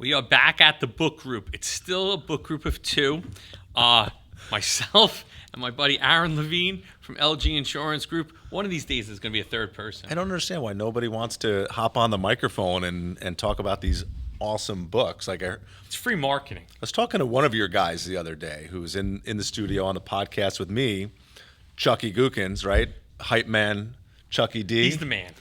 We are back at the book group. It's still a book group of two. Myself and my buddy Aaron Levine from LG Insurance Group. One of these days there's going to be a third person. I don't understand why nobody wants to hop on the microphone and talk about these awesome books. It's free marketing. I was talking to one of your guys the other day who was in the studio on the podcast with me, Chucky Gookins, right? Hype man, Chucky D. He's the man.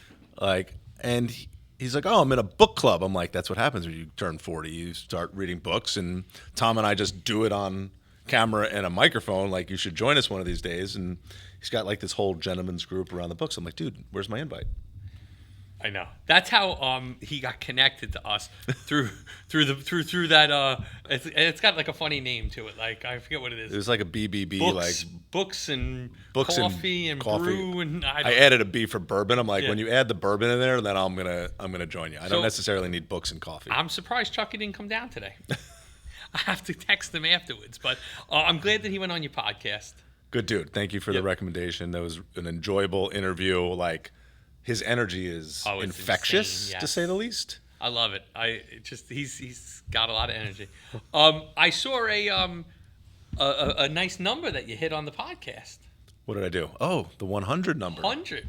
He's like, oh, I'm in a book club. I'm like, that's what happens when you turn 40. You start reading books, and Tom and I just do it on camera and a microphone. Like, you should join us one of these days. And he's got like this whole gentleman's group around the books. I'm like, dude, where's my invite? I know. That's how he got connected to us through that. It's got like a funny name to it. Like, I forget what it is. It was like a BBB, books and coffee and brew, and I added a B for bourbon. I'm like, when you add the bourbon in there, then I'm gonna join you. I don't necessarily need books and coffee. I'm surprised Chucky didn't come down today. I have to text him afterwards, but I'm glad that he went on your podcast. Good dude. Thank you for the recommendation. That was an enjoyable interview. Like, his energy is infectious, to say the least. I love it. He's got a lot of energy. I saw a nice number that you hit on the podcast. What did I do? Oh, the 100 number. 100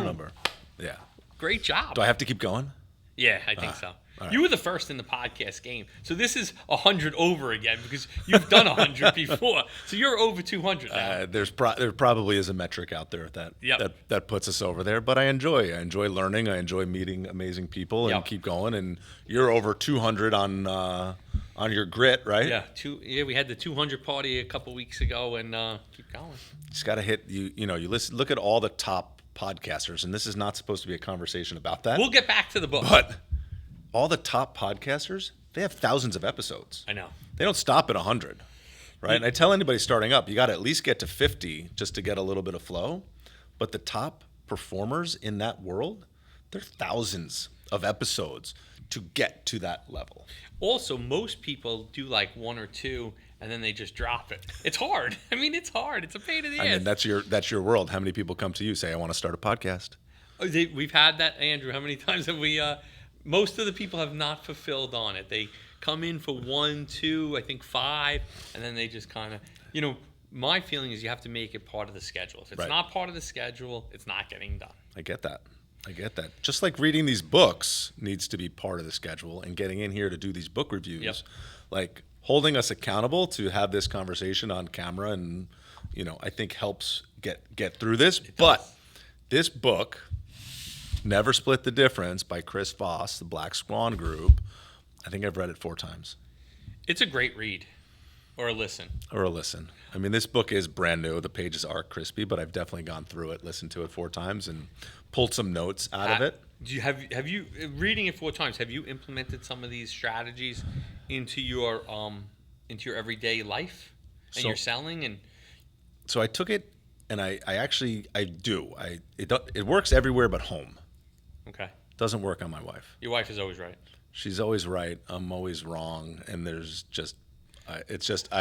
number. Yeah. Great job. Do I have to keep going? Yeah, I think so. Right. You were the first in the podcast game. So this is 100 over again because you've done 100 before. So you're over 200 now. There probably is a metric out there that puts us over there. But I enjoy learning. I enjoy meeting amazing people and keep going. And you're over 200 on your grit, right? Yeah. We had the 200 party a couple weeks ago, and keep going. Just got to hit you listen. Look at all the top podcasters, and this is not supposed to be a conversation about that. We'll get back to the book, but all the top podcasters, they have thousands of episodes. I know. They don't stop at 100, right? And I tell anybody starting up, you got to at least get to 50 just to get a little bit of flow. But the top performers in that world, they're thousands of episodes to get to that level. Also, most people do like one or two, and then they just drop it. It's hard. I mean, it's hard. It's a pain in the ass. I mean, that's your world. How many people come to you say, I want to start a podcast? We've had that, Andrew. How many times have we... Most of the people have not fulfilled on it. They come in for 1, 2, I think 5, and then they just kind of, my feeling is you have to make it part of the schedule. If it's not part of the schedule, it's not getting done. I get that. Just like reading these books needs to be part of the schedule, and getting in here to do these book reviews, like holding us accountable to have this conversation on camera, and I think helps get through this. But this book, Never Split the Difference by Chris Voss, the Black Swan Group, I think I've read it 4 times. It's a great read. Or a listen. I mean, this book is brand new. The pages are crispy, but I've definitely gone through it, listened to it 4 times, and pulled some notes out of it. Have you reading it 4 times, have you implemented some of these strategies into your everyday life and your selling? So I took it, and I do. It works everywhere but home. Okay. Doesn't work on my wife. Your wife is always right. She's always right. I'm always wrong, and I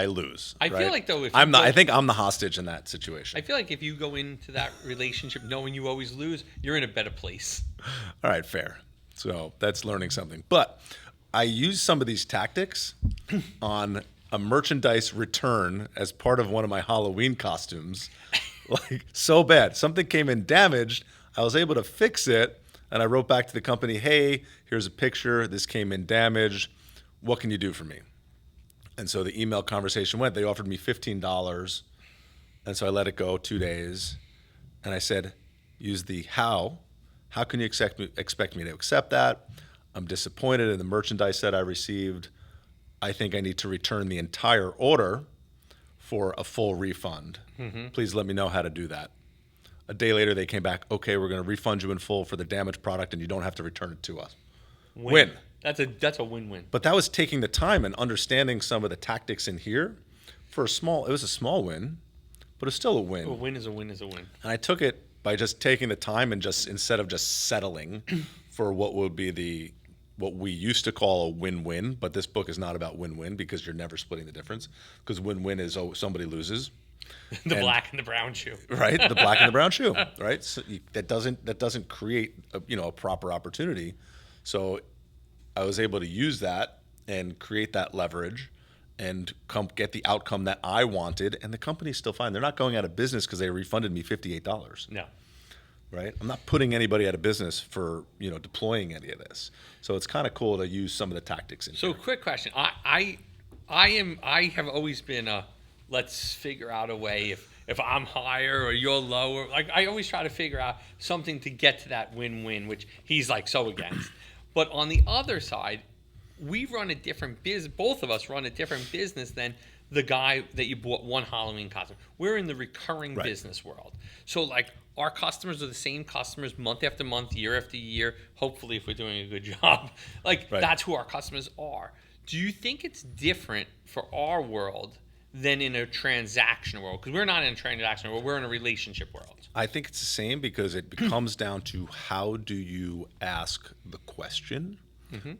lose. I feel like though, I think I'm the hostage in that situation. I feel like if you go into that relationship knowing you always lose, you're in a better place. All right, fair. So that's learning something. But I used some of these tactics on a merchandise return as part of one of my Halloween costumes. Like, so bad. Something came in damaged. I was able to fix it. And I wrote back to the company, hey, here's a picture. This came in damaged. What can you do for me? And so the email conversation went. They offered me $15. And so I let it go 2 days. And I said, use the how. How can you expect me to accept that? I'm disappointed in the merchandise that I received. I think I need to return the entire order for a full refund. Mm-hmm. Please let me know how to do that. A day later, they came back, okay, we're going to refund you in full for the damaged product, and you don't have to return it to us. Win. That's a win-win. But that was taking the time and understanding some of the tactics in here. It was a small win, but it's still a win. A win is a win is a win. And I took it by just taking the time and just, instead of just settling for what would be what we used to call a win-win, but this book is not about win-win because you're never splitting the difference, because win-win is, somebody loses. Black and the brown shoe. Right, the black and the brown shoe, right? So that doesn't create a proper opportunity. So I was able to use that and create that leverage and get the outcome that I wanted, and the company's still fine. They're not going out of business because they refunded me $58. No. Right? I'm not putting anybody out of business for deploying any of this. So it's kind of cool to use some of the tactics in So here. quick question. I have always been let's figure out a way if I'm higher or you're lower. Like I always try to figure out something to get to that win-win, which he's like so against. But on the other side, we run a different business. Both of us run a different business than the guy that you bought one Halloween costume. We're in the recurring business world. So like our customers are the same customers month after month, year after year. Hopefully, if we're doing a good job, that's who our customers are. Do you think it's different for our world than in a transaction world? Because we're not in a transaction world, we're in a relationship world. I think it's the same because it comes down to how do you ask the question,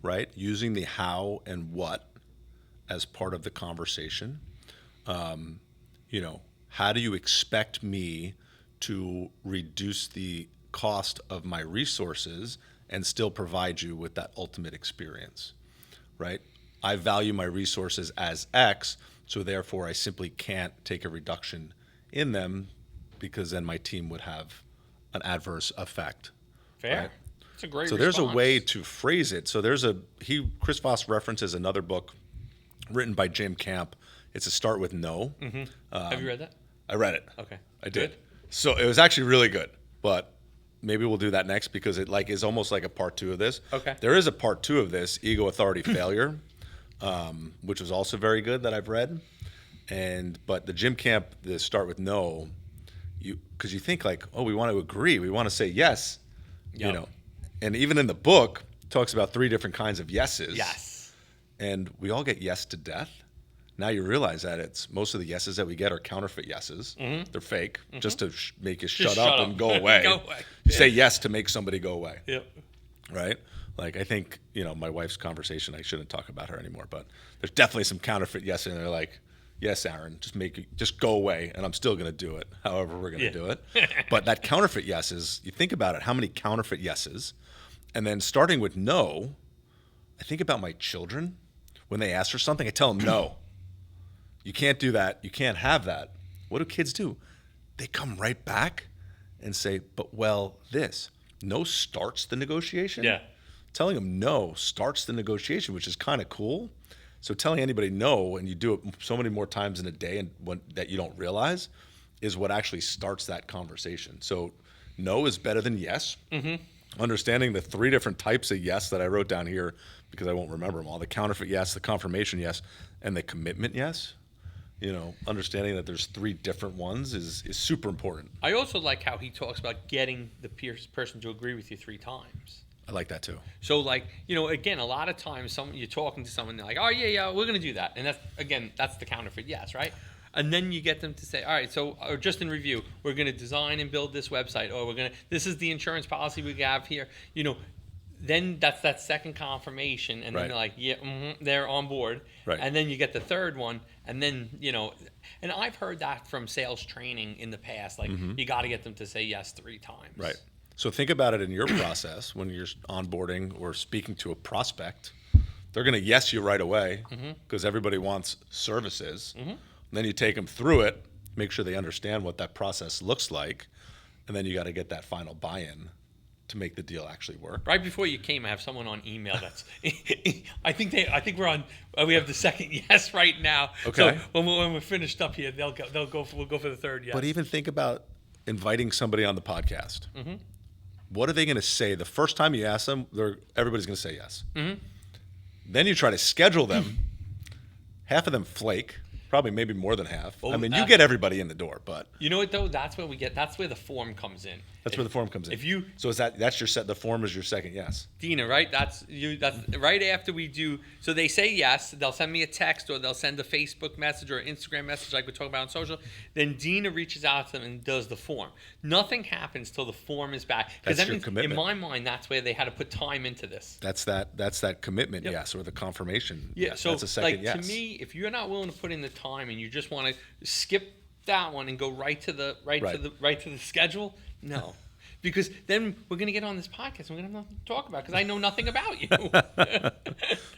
right? Using the how and what as part of the conversation. How do you expect me to reduce the cost of my resources and still provide you with that ultimate experience, right? I value my resources as X, so therefore I simply can't take a reduction in them because then my team would have an adverse effect. Fair. Right? It's a great So response. there's a way to phrase it. So Chris Voss references another book written by Jim Camp. It's a Start with No. Have you read that? I read it. Okay. I did. Good. So it was actually really good, but maybe we'll do that next because it is almost like a part 2 of this. Okay. There is a part 2 of this, Ego, Authority, Failure, which was also very good that I've read. But the Jim Camp, the Start with No, because you think we want to agree, we want to say yes, and even in the book it talks about 3 different kinds of yeses. Yes. And we all get yes to death. Now you realize that most of the yeses that we get are counterfeit yeses. They're fake, just to make you shut up and go away. Go away. You say yes to make somebody go away. Yep. Right? Like I think, my wife's conversation, I shouldn't talk about her anymore, but there's definitely some counterfeit yes in there like, yes, Aaron, just go away and I'm still going to do it. However, we're going to do it. But that counterfeit yeses, you think about it, how many counterfeit yeses? And then starting with no, I think about my children. When they ask for something, I tell them no. You can't do that. You can't have that. What do kids do? They come right back and say, but this. No starts the negotiation. Yeah. Telling them no starts the negotiation, which is kind of cool. So telling anybody no, and you do it so many more times in a day and that you don't realize, is what actually starts that conversation. So no is better than yes. Understanding the 3 different types of yes that I wrote down here because I won't remember them all. The counterfeit yes, the confirmation yes, and the commitment yes. Understanding that there's 3 different ones is super important. I also like how he talks about getting the person to agree with you 3 times. I like that too. So again, a lot of times you're talking to someone, they're like, oh yeah, we're going to do that. And that's the counterfeit yes, right? And then you get them to say, all right, so or just in review, we're going to design and build this website, or this is the insurance policy we have here. Then that's that second confirmation, and then they're like, yeah, they're on board. Right. And then you get the third one, and then, and I've heard that from sales training in the past, you got to get them to say yes 3 times. Right. So think about it in your process when you're onboarding or speaking to a prospect. They're going to yes you right away because everybody wants services. And then you take them through it, make sure they understand what that process looks like, and then you got to get that final buy-in to make the deal actually work. Right before you came, I have someone on email that's. I think we're on. We have the second yes right now. Okay. So when we're finished up here, we'll go for the third yes. But even think about inviting somebody on the podcast. What are they going to say the first time you ask them? Everybody's going to say yes. Then you try to schedule them. Half of them flake. Probably maybe more than half. Oh, you get everybody in the door, but you know what though? That's where the form comes in. That's where the form comes in. So that's your the form is your second yes. Dina, right? That's right after we do. So they say yes. They'll send me a text or they'll send a Facebook message or an Instagram message like we're talking about on social. Then Dina reaches out to them and does the form. Nothing happens till the form is back. That's your commitment. In my mind, that's where they had to put time into this. That's that commitment yes, or the confirmation. Yeah. Yes. So that's a second yes. To me, if you're not willing to put in the time and you just want to skip that one and go right to the schedule, no. because then we're going to get on this podcast and we're going to have nothing to talk about because I know nothing about you.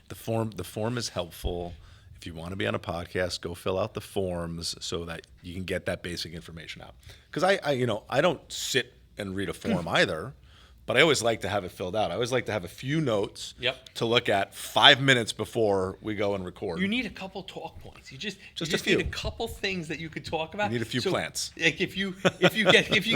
The form is helpful. If you want to be on a podcast, go fill out the forms so that you can get that basic information out. Because I don't sit and read a form either, but I always like to have it filled out. I always like to have a few notes to look at 5 minutes before we go and record. You need a couple talk points. You just a few. need a couple things that you could talk about. You need a few plants. Like if you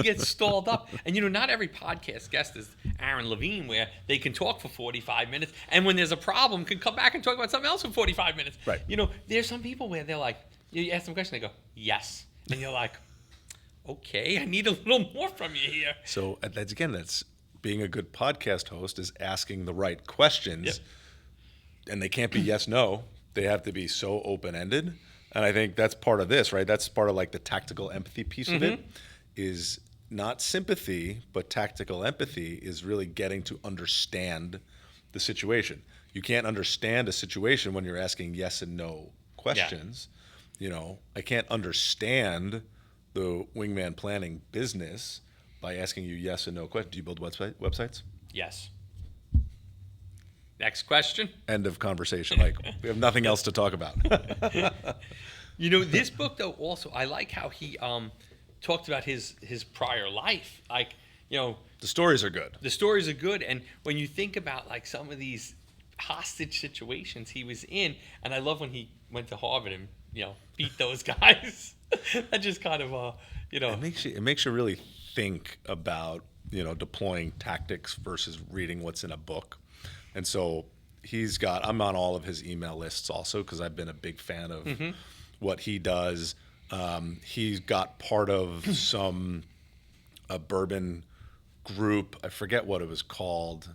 get stalled up, and not every podcast guest is Aaron Levine, where they can talk for 45 minutes, and when there's a problem, can come back and talk about something else for 45 minutes. Right. There's some people where they're like, you ask them a question, they go yes, and you're like, okay, I need a little more from you here. So that's being a good podcast host is asking the right questions, and they can't be yes, no. They have to be so open-ended. And I think that's part of this, right? That's part of like the tactical empathy piece of it is not sympathy, but tactical empathy is really getting to understand the situation. You can't understand a situation when you're asking yes and no questions. I can't understand the wingman planning business by asking you yes and no questions. Do you build websites? Yes. Next question. End of conversation. Like, we have nothing else to talk about. This book, though, also, I like how he talked about his prior life. Like, the stories are good. The stories are good. And when you think about, like, some of these hostage situations he was in, and I love when he went to Harvard and, beat those guys. That just kind of, It makes you really think about deploying tactics versus reading what's in a book. And so I'm on all of his email lists also because I've been a big fan of what he does. He's got part of a bourbon group, I forget what it was called,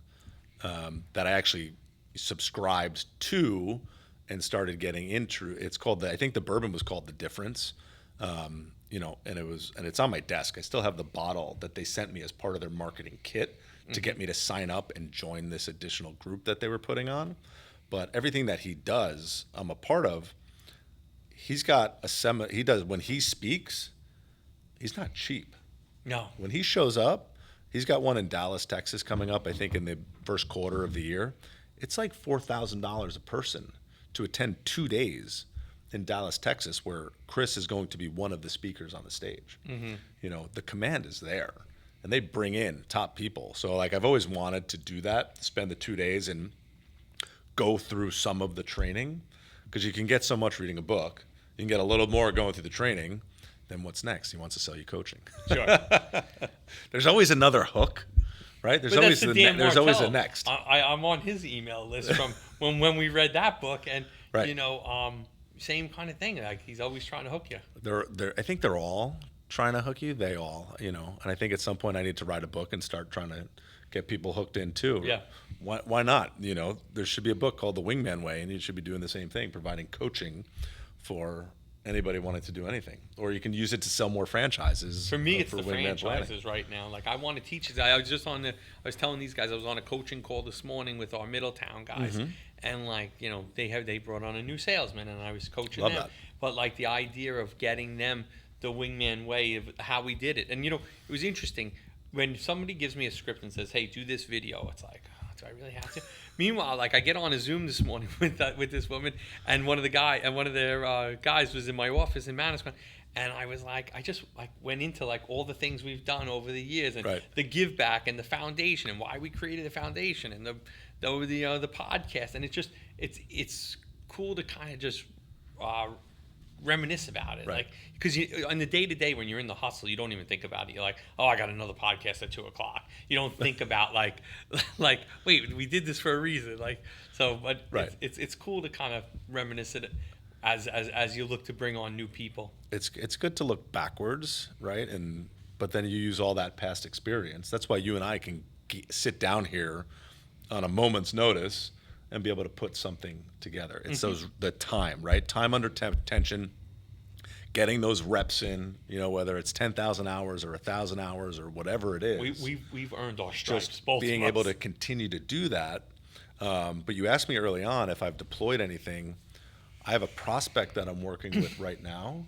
that I actually subscribed to and started getting into. It's called I think the bourbon was called The Difference. And it's on my desk. I still have the bottle that they sent me as part of their marketing kit to get me to sign up and join this additional group that they were putting on. But everything that he does, I'm a part of. He's got he does when he speaks, he's not cheap. No. When he shows up, he's got one in Dallas, Texas coming up, I think in the first quarter of the year. It's like $4,000 a person to attend 2 days in Dallas, Texas, where Chris is going to be one of the speakers on the stage. The command is there, and they bring in top people. So, like, I've always wanted to do that, spend the 2 days and go through some of the training, because you can get so much reading a book. You can get a little more going through the training. Then what's next? He wants to sell you coaching. Sure. There's always another hook, right? There's always a next. I'm on his email list from when we read that book, and same kind of thing. Like, he's always trying to hook you. I think they're all trying to hook you. They all, and I think at some point I need to write a book and start trying to get people hooked in too. Yeah. Why not? There should be a book called The Wingman Way, and you should be doing the same thing, providing coaching for anybody wanting to do anything. Or you can use it to sell more franchises. For me, it's the franchises right now. Like, I want to teach it. I was telling these guys, I was on a coaching call this morning with our Middletown guys. And they brought on a new salesman, and I was coaching them. That. But like the idea of getting them the wingman way of how we did it, and it was interesting when somebody gives me a script and says, "Hey, do this video." It's like, oh, do I really have to? Meanwhile, like, I get on a Zoom this morning with this woman, and one of their guys was in my office in Manasquan. And I was like, I just went into like all the things we've done over the years, and the give back and the foundation and why we created the foundation and the podcast, and it's cool to kind of just reminisce about it, like, because on the day to day when you're in the hustle, you don't even think about it. You're like, oh, I got another podcast at 2:00. You don't think about like wait, we did this for a reason, like, so. But it's cool to kind of reminisce it as you look to bring on new people. It's good to look backwards, right? But then you use all that past experience. That's why you and I can sit down here on a moment's notice and be able to put something together. It's the time, right? Time under tension, getting those reps in, whether it's 10,000 hours or 1,000 hours or whatever it is. We've earned our stripes, just both being of us. able to continue to do that. But you asked me early on if I've deployed anything. I have a prospect that I'm working with right now,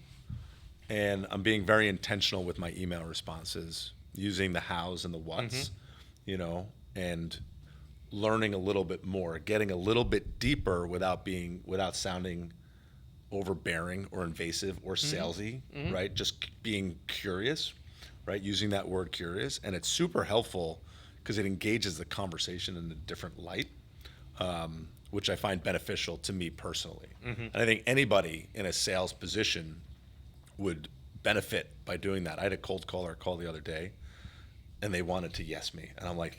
and I'm being very intentional with my email responses. using the hows and the whats, and learning a little bit more, getting a little bit deeper without sounding overbearing or invasive or salesy, right? Just being curious, right? Using that word curious. And it's super helpful because it engages the conversation in a different light, which I find beneficial to me personally. And I think anybody in a sales position would benefit by doing that. I had a cold caller call the other day, and they wanted to yes me. And I'm like,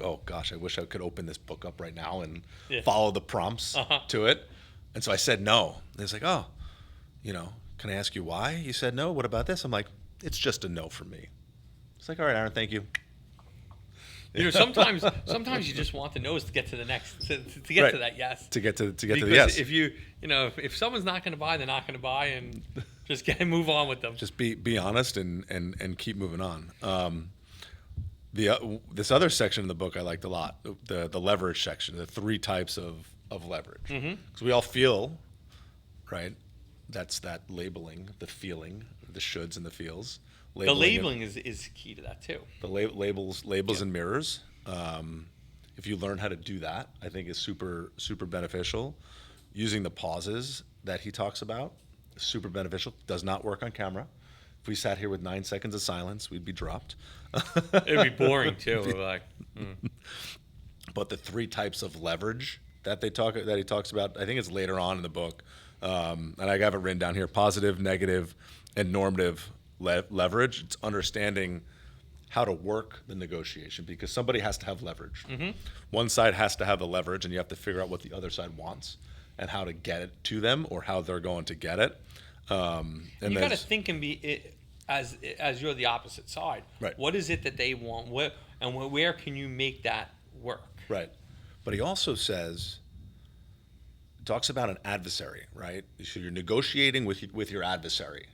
oh gosh, I wish I could open this book up right now and follow the prompts to it. And so I said no. And it's like, oh, can I ask you why? He said no. What about this? I'm like, it's just a no for me. It's like, all right, Aaron, thank you. Sometimes you just want the no's to get to the next, to get to that yes. To get to the Because yes. if someone's not going to buy, they're not going to buy, and just move on with them. Just be honest and keep moving on. This other section in the book I liked a lot, the leverage section, the 3 types of leverage. Because we all feel, right? That's that labeling, the feeling, the shoulds and the feels. The labeling is key to that too. The labels and mirrors. If you learn how to do that, I think is super, super beneficial. Using the pauses that he talks about, super beneficial. Does not work on camera. If we sat here with 9 seconds of silence, we'd be dropped. It'd be boring too. We're like, But the 3 types of leverage that he talks about, I think it's later on in the book, and I have it written down here: positive, negative, and normative leverage. It's understanding how to work the negotiation, because somebody has to have leverage. One side has to have the leverage, and you have to figure out what the other side wants and how to get it to them, or how they're going to get it. And you got to think and be as you're the opposite side. Right. What is it that they want? Where can you make that work? Right. But he also talks about an adversary, right? So you're negotiating with your adversary.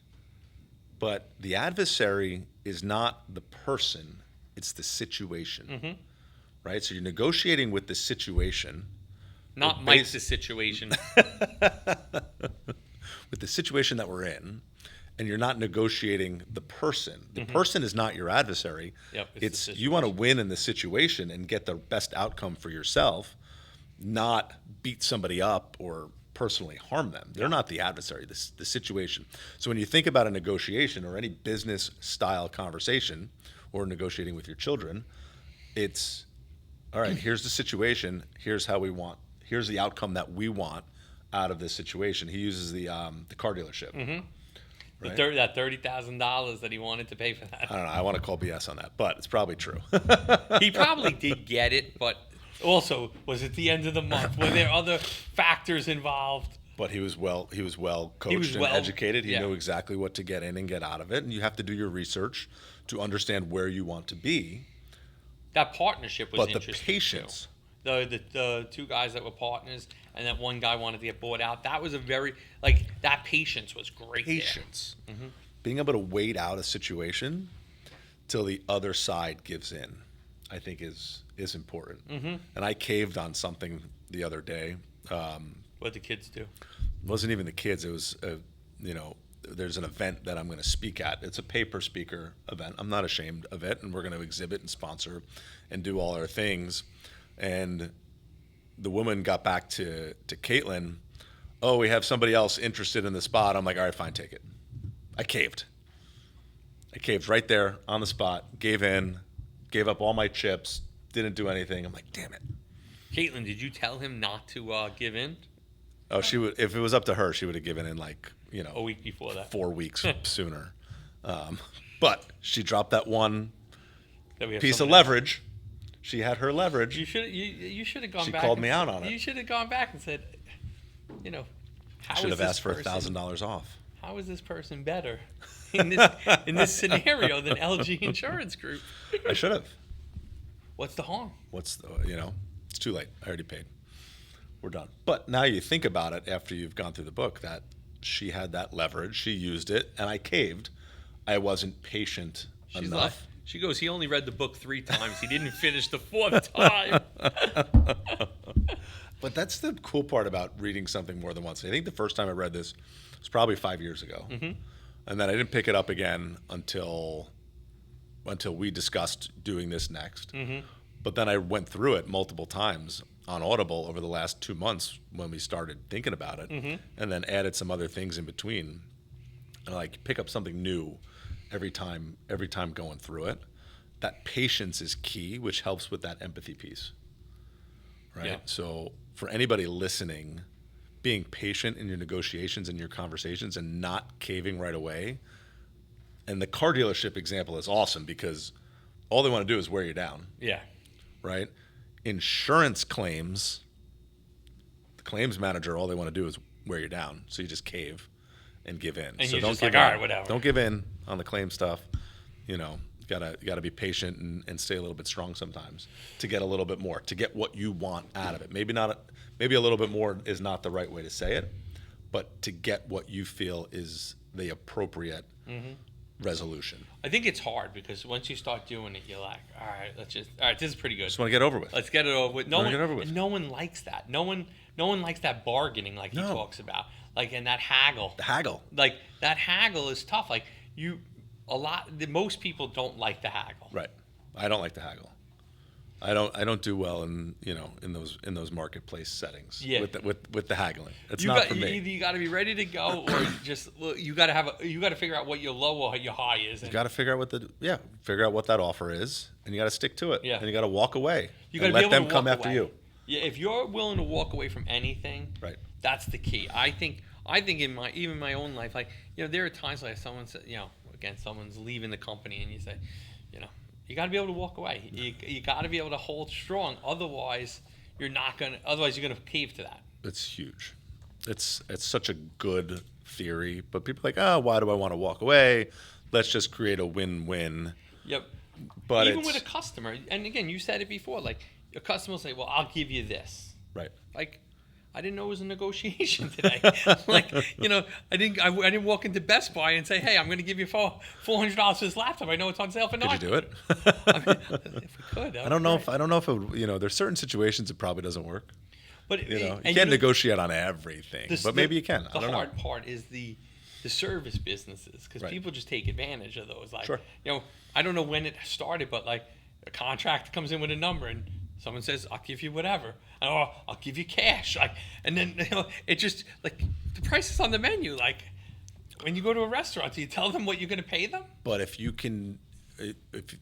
But the adversary is not the person, it's the situation, right? So you're negotiating with the situation. Not Mike's the situation. With the situation that we're in, and you're not negotiating the person. The person is not your adversary. Yep, it's you want to win in the situation and get the best outcome for yourself, not beat somebody up or personally harm them. They're not the adversary, the situation. So when you think about a negotiation or any business style conversation or negotiating with your children, it's, all right, here's the situation, here's the outcome that we want out of this situation. He uses the car dealership. Right? That $30,000 that he wanted to pay for that. I don't know. I want to call BS on that, but it's probably true. He probably did get it, but also, was it the end of the month? Were there other factors involved? But he was well coached and educated. He knew exactly what to get in and get out of it. And you have to do your research to understand where you want to be. That partnership was interesting. But the patience. Too. The 2 guys that were partners, and that one guy wanted to get bought out. That was a very, that patience was great. Patience. Being able to wait out a situation till the other side gives in, I think is important. And I caved on something the other day. What the kids do? It wasn't even the kids. It was, there's an event that I'm going to speak at. It's a pay-per-speaker event. I'm not ashamed of it, and we're going to exhibit and sponsor and do all our things. And the woman got back to Caitlin, oh, we have somebody else interested in the spot. I'm like, all right, fine, take it. I caved right there on the spot, gave in, gave up all my chips, didn't do anything. I'm like, damn it. Caitlin, did you tell him not to give in? Oh, she would. If it was up to her, she would have given in a week before that, 4 weeks sooner. But she dropped that one piece of leverage. She had her leverage. You should have gone back. She called me out on it. You should have gone back and said, I should have asked for $1,000 off. How is this person better in this scenario than LG Insurance Group? I should have. What's the harm? It's too late. I already paid. We're done. But now you think about it after you've gone through the book, that she had that leverage, she used it, and I caved. I wasn't patient enough. She goes, he only read the book 3 times. He didn't finish the 4th time. But that's the cool part about reading something more than once. I think the first time I read this was probably 5 years ago. And then I didn't pick it up again until until we discussed doing this next. Mm-hmm. But then I went through it multiple times on Audible over the last 2 months when we started thinking about it, Mm-hmm. and then added some other things in between. And like pick up something new every time going through it. That patience is key, which helps with that empathy piece. Right? Yeah. So for anybody listening, being patient in your negotiations and your conversations and not caving right away. And the car dealership example is awesome because all they want to do is wear you down. Yeah. Right? Insurance claims, the claims manager, all they want to do is wear you down. So you just cave and give in. And so you're don't just give like, in. all right, whatever. Don't give in on the claim stuff. You know, you gotta be patient and stay a little bit strong sometimes to get a little bit more, to get what you want out of it. Maybe a little bit more is not the right way to say it, but to get what you feel is the appropriate resolution. I think it's hard because once you start doing it, you're like, all right, this is pretty good. Just want to get over with. Let's get it over with. Get over with. No one likes that. No one likes that bargaining like he No. talks about. Like, and that haggle. The haggle. Like, that haggle is tough. Like, most people don't like the haggle. Right. I don't like the haggle. I don't do well in those marketplace settings. Yeah. With the haggling. It's You not got, for me. Either you got to be ready to go, or you got to figure out what your low or your high is. You got to figure out what that offer is, and you got to stick to it. Yeah. And you got to walk away. You got to let them come after you. Yeah, if you're willing to walk away from anything, Right. that's the key. I think in my own life, like, there are times like someone said, again, someone's leaving the company, and you say, you got to be able to walk away. You got to be able to hold strong. Otherwise, you're gonna cave to that. It's huge. It's such a good theory, but people are like, oh, why do I want to walk away? Let's just create a win-win. Yep. But even with a customer, and again, you said it before, like, your customer will say, well, I'll give you this. Right. Like, I didn't know it was a negotiation today. Like, I didn't walk into Best Buy and say, hey, I'm going to give you $400 for this laptop. I know it's on sale for $900. Could you do it? If we could, I don't know if it would, there's certain situations it probably doesn't work. But You can't negotiate on everything, but maybe you can. I don't know. The hard part is the service businesses, because Right. people just take advantage of those. Like, Sure. I don't know when it started, but like a contract comes in with a number and someone says, I'll give you whatever. Or I'll give you cash. Like, and then it just, like, the price is on the menu. Like, when you go to a restaurant, do you tell them what you're going to pay them? But if you can,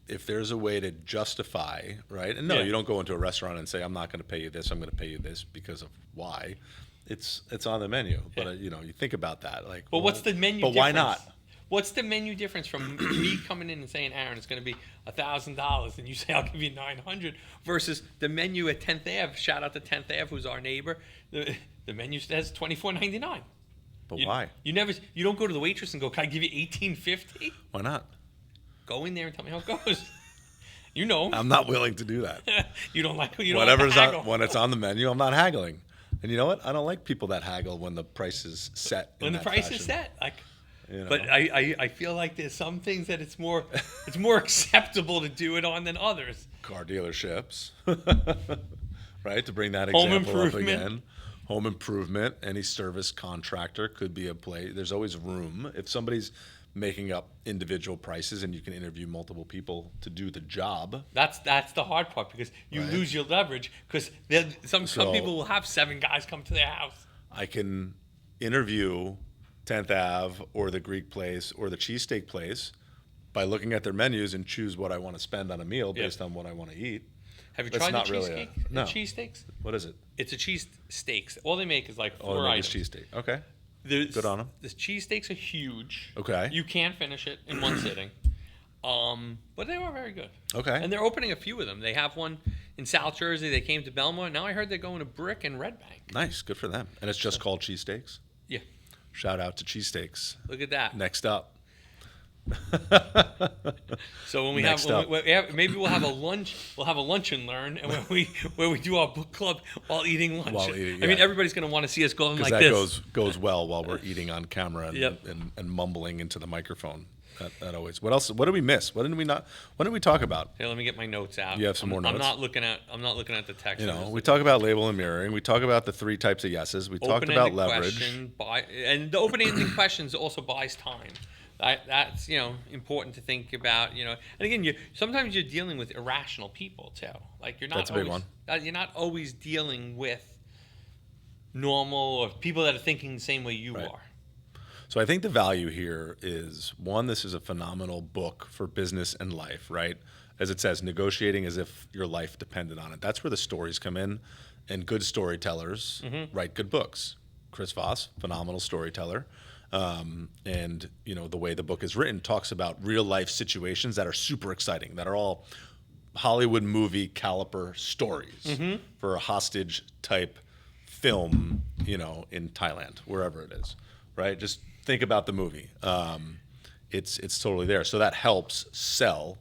if there's a way to justify, right? And no, Yeah. you don't go into a restaurant and say, I'm not going to pay you this. I'm going to pay you this because of why. It's on the menu. But you think about that. Like, But what's the menu But difference? why not? What's the menu difference from me coming in and saying, Aaron, it's going to be $1,000, and you say, I'll give you $900, versus the menu at 10th Ave, shout out to 10th Ave, who's our neighbor, the menu says $24.99. But why? You don't go to the waitress and go, can I give you $18.50? Why not? Go in there and tell me how it goes. You know. I'm not willing to do that. You don't like when it's on the menu, I'm not haggling. And you know what? I don't like people that haggle when the price is set. When the price is set, like. You know? But I feel like there's some things that it's more acceptable to do it on than others. Car dealerships, right? To bring that Home example up improvement. again. Home improvement, any service contractor could be a play. There's always room. If somebody's making up individual prices and you can interview multiple people to do the job. That's the hard part, because you Right. lose your leverage, because some people will have 7 guys come to their house. I can interview 10th Ave or the Greek place or the cheesesteak place by looking at their menus and choose what I want to spend on a meal based on what I want to eat. Have you That's tried not the really cheesesteak? no. The cheesesteaks? What is it? It's a cheese steaks. All they make is like 4 Oh, items. it's cheesesteak. Okay. Good on 'em. The cheesesteaks are huge. Okay. You can't finish it in one sitting. But they were very good. Okay. And they're opening a few of them. They have one in South Jersey. They came to Belmore. Now I heard they're going to Brick and Red Bank. Nice. Good for them. And it's just called cheesesteaks. Yeah. Shout out to cheesesteaks. Look at that. Next up. So when we Next have, up. when we, maybe we'll have a lunch. We'll have a lunch and learn, and where we do our book club while eating lunch. While eating, I mean, yeah. everybody's going to want to see us going like Because this. that goes well while we're eating on camera and, Yep. and mumbling into the microphone. That always. What else? What did we miss? What did we talk about? Here, let me get my notes out. You have some more notes? I'm not looking at the text. We talk about label and mirroring. We talk about the 3 types of yeses. We talked about Open-ended leverage. question, and the open-ended questions also buys time. That's important to think about. And again, sometimes you're dealing with irrational people too. Like you're not. That's a big one. You're not always dealing with normal or people that are thinking the same way you are. So I think the value here is, one, this is a phenomenal book for business and life, right? As it says, negotiating as if your life depended on it. That's where the stories come in, and good storytellers write good books. Chris Voss, phenomenal storyteller. And the way the book is written talks about real life situations that are super exciting, that are all Hollywood movie caliber stories for a hostage type film, in Thailand, wherever it is, right? Just think about the movie. It's totally there. So that helps sell,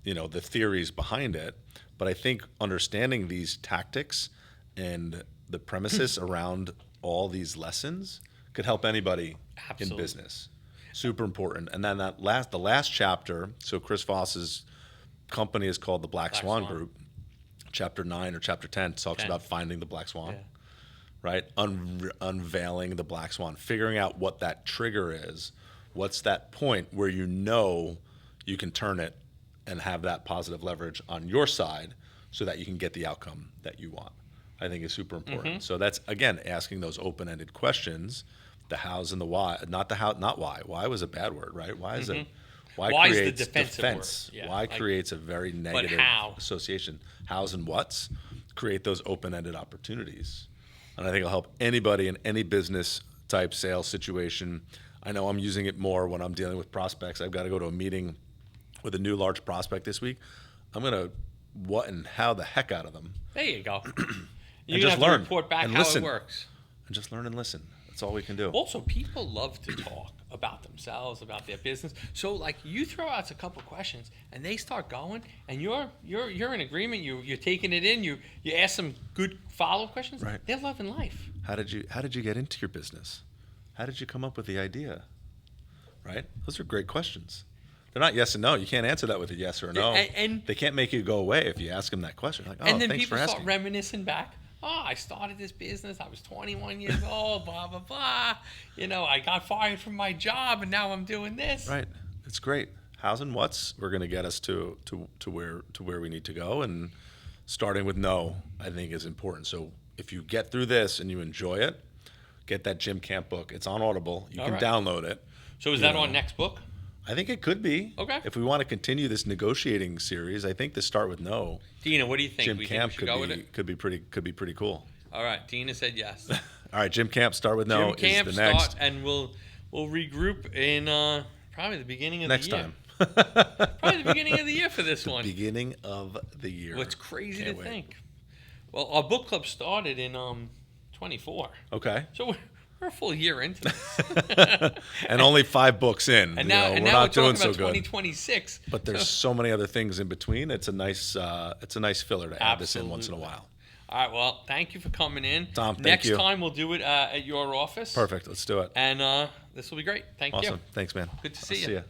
the theories behind it. But I think understanding these tactics and the premises around all these lessons could help anybody in business. Super important. And then the last chapter, so Chris Voss's company is called the Black Swan Group. Chapter 9 or chapter 10 talks about finding the black swan. Yeah. Right? Unveiling the black swan, figuring out what that trigger is. What's that point where you can turn it and have that positive leverage on your side so that you can get the outcome that you want. I think is super important. So that's, again, asking those open-ended questions, the hows and the why, not the how, not why. Why was a bad word, right? Why is it? Why creates the defense? Yeah, why creates a very negative association? Hows and whats create those open-ended opportunities. And I think it'll help anybody in any business type sales situation. I know I'm using it more when I'm dealing with prospects. I've got to go to a meeting with a new large prospect this week. I'm going to what and how the heck out of them. There you go. You just learn, report back and how listen, it works. And just learn and listen. That's all we can do. Also, people love to talk about themselves, about their business. So, like, you throw out a couple questions, and they start going, and you're in agreement. You're taking it in. You ask some good follow-up questions. Right. They're loving life. How did you get into your business? How did you come up with the idea? Right. Those are great questions. They're not yes and no. You can't answer that with a yes or a no. And they can't make you go away if you ask them that question. Like, and then thanks people for start asking. reminiscing back. I started this business. I was 21 years old, blah, blah, blah. I got fired from my job, and now I'm doing this. Right. It's great. Hows and whats we're going to get us to where we need to go. And starting with no, I think, is important. So if you get through this and you enjoy it, get that Jim Camp book. It's on Audible. You can download it. So is that on next book? I think it could be. Okay. If we want to continue this negotiating series, I think the start with no. Dina, what do you think? Jim Camp could be pretty cool. All right. Dina said yes. All right. Jim Camp, start with no. Jim Camp, is the next. start, and we'll regroup in probably the beginning of next the year. time. Probably the beginning of the year for this one. Beginning of the year. What's crazy to think. Well, our book club started in 24. Okay. So we're a full year into this. And only 5 books in. And now, we're now not we're doing talking so about good. 2026. But there's so many other things in between. It's a nice filler to add this in once in a while. All right. Well, thank you for coming in. Tom, thank Next you. time we'll do it at your office. Perfect. Let's do it. And this will be great. Thank you. Awesome. Thanks, man. Good to see you. See you.